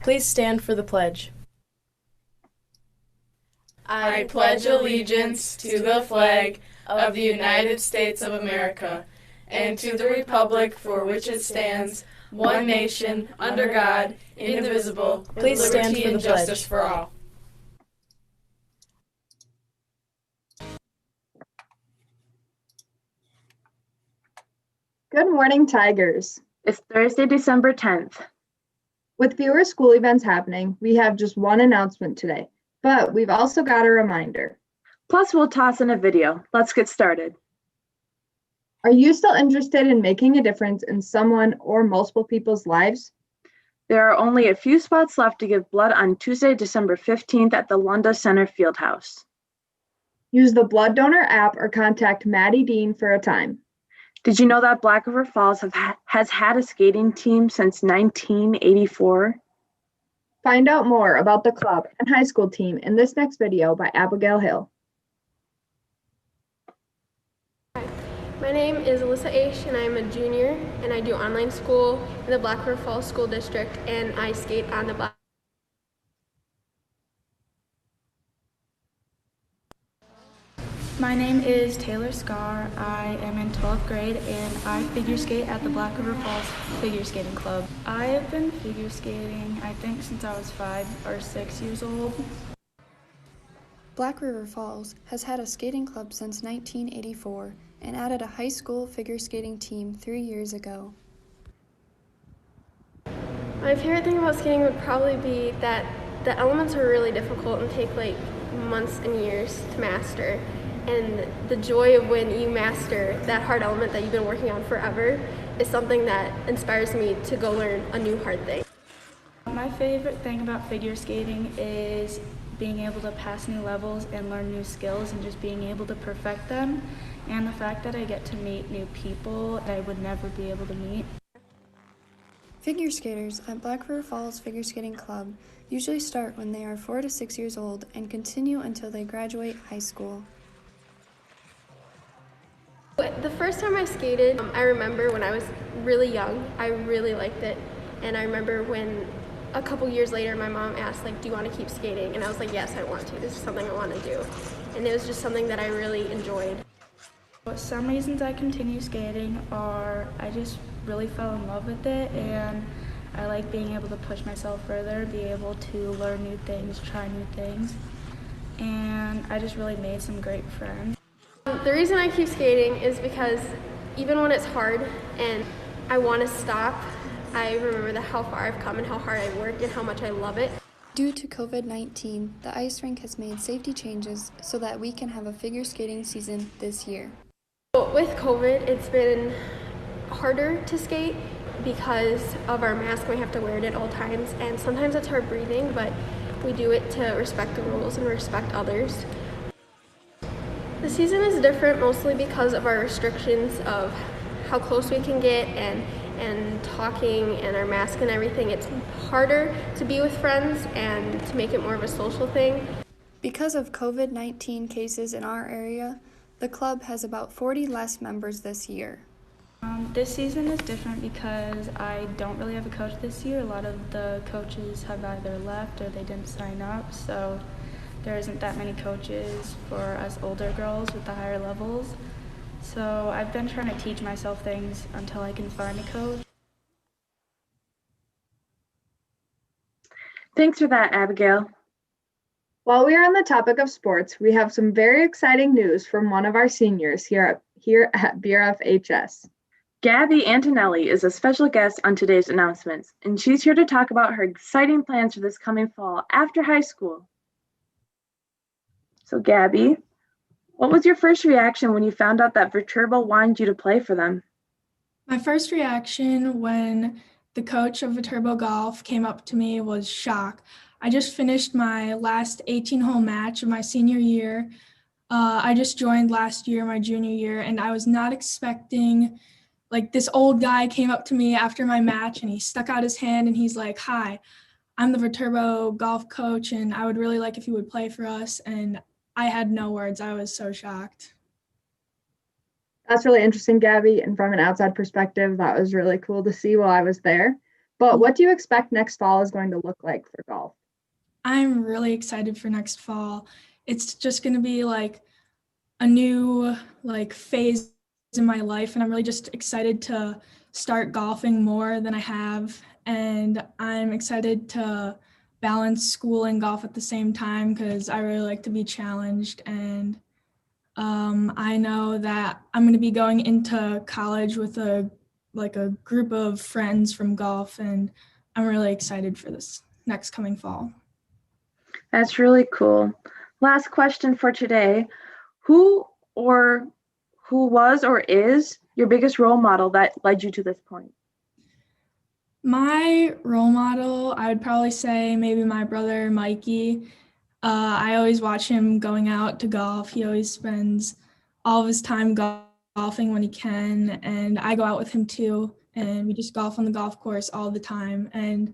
Please stand for the pledge. I pledge allegiance to the flag of the United States of America and to the republic for which it stands, one nation, under God, indivisible, with Please stand liberty for the and justice pledge. for all. Good morning, Tigers. It's Thursday, December 10th. With fewer school events happening, we have just one announcement today, but we've also got a reminder. Plus, we'll toss in a video. Let's get started. Are you still interested in making a difference in someone or multiple people's lives? There are only a few spots left to give blood on Tuesday, December 15th at the Lunda Center Fieldhouse. Use the Blood Donor app or contact Maddie Dean for a time. Did you know that Black River Falls has had a skating team since 1984? Find out more about the club and high school team in this next video by Abigail Hill. Hi, my name is Alyssa Aish and I'm a junior and I do online school in the Black River Falls School District and I skate on the Black. My name is Taylor Scar. I am in 12th grade and I figure skate at the Black River Falls Figure Skating Club. I have been figure skating, I think, since I was 5 or 6 years old. Black River Falls has had a skating club since 1984 and added a high school figure skating team 3 years ago. My favorite thing about skating would probably be that the elements are really difficult and take like months and years to master. And the joy of when you master that hard element that you've been working on forever is something that inspires me to go learn a new hard thing. My favorite thing about figure skating is being able to pass new levels and learn new skills and just being able to perfect them, and the fact that I get to meet new people that I would never be able to meet. Figure skaters at Black River Falls Figure Skating Club usually start when they are 4 to 6 years old and continue until they graduate high school. The first time I skated, I remember when I was really young, I really liked it. And I remember when a couple years later my mom asked, like, do you want to keep skating? And I was like, yes, I want to. This is something I want to do. And it was just something that I really enjoyed. Some reasons I continue skating are I just really fell in love with it and I like being able to push myself further, be able to learn new things, try new things, and I just really made some great friends. The reason I keep skating is because even when it's hard and I want to stop, I remember how far I've come and how hard I work and how much I love it. Due to COVID-19, the ice rink has made safety changes so that we can have a figure skating season this year. With COVID, it's been harder to skate because of our mask. We have to wear it at all times, and sometimes it's hard breathing, but we do it to respect the rules and respect others. The season is different mostly because of our restrictions of how close we can get and talking and our mask and everything. It's harder to be with friends and to make it more of a social thing. Because of COVID-19 cases in our area, the club has about 40 less members this year. This season is different because I don't really have a coach this year. A lot of the coaches have either left or they didn't sign up, so there isn't that many coaches for us older girls with the higher levels. So I've been trying to teach myself things until I can find a coach. Thanks for that, Abigail. While we are on the topic of sports, we have some very exciting news from one of our seniors here at BRFHS. Gabby Antonelli is a special guest on today's announcements, and she's here to talk about her exciting plans for this coming fall after high school. So Gabby, what was your first reaction when you found out that Viterbo wanted you to play for them? My first reaction when the coach of Viterbo Golf came up to me was shock. I just finished my last 18-hole match of my senior year. I just joined last year, my junior year, and I was not expecting, like, this old guy came up to me after my match and he stuck out his hand and he's like, "Hi, I'm the Viterbo golf coach and I would really like if you would play for us." And I had no words. I was so shocked. That's really interesting, Gabby. And from an outside perspective, that was really cool to see while I was there. But what do you expect next fall is going to look like for golf? I'm really excited for next fall. It's just going to be like a new phase in my life, and I'm really just excited to start golfing more than I have. And I'm excited to balance school and golf at the same time because I really like to be challenged. And I know that I'm going to be going into college with a group of friends from golf, and I'm really excited for this next coming fall. That's really cool. Last question for today. Who was or is your biggest role model that led you to this point? My role model, I would probably say maybe my brother, Mikey. I always watch him going out to golf. He always spends all of his time golfing when he can, and I go out with him too, and we just golf on the golf course all the time. And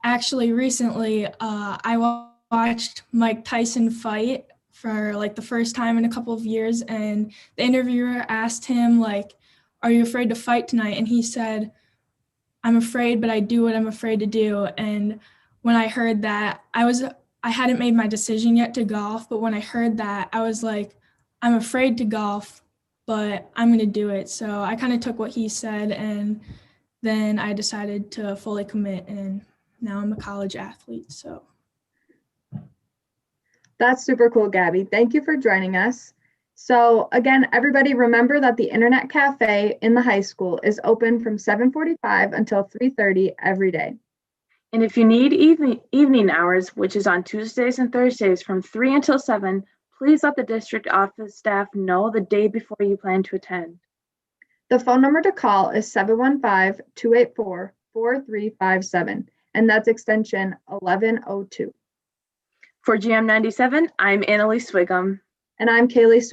actually, recently, I watched Mike Tyson fight for like the first time in a couple of years, and the interviewer asked him like, "Are you afraid to fight tonight?" And he said, "I'm afraid, but I do what I'm afraid to do." And when I heard that, I hadn't made my decision yet to golf, but when I heard that, I was like, I'm afraid to golf, but I'm going to do it. So I kind of took what he said, and then I decided to fully commit, and now I'm a college athlete. So That's super cool, Gabby. Thank you for joining us. So again, everybody remember that the Internet Cafe in the high school is open from 7:45 until 3:30 every day. And if you need evening hours, which is on Tuesdays and Thursdays from 3 until 7, please let the district office staff know the day before you plan to attend. The phone number to call is 715-284-4357, and that's extension 1102. For GM97, I'm Annalise Swigum. And I'm Kaylee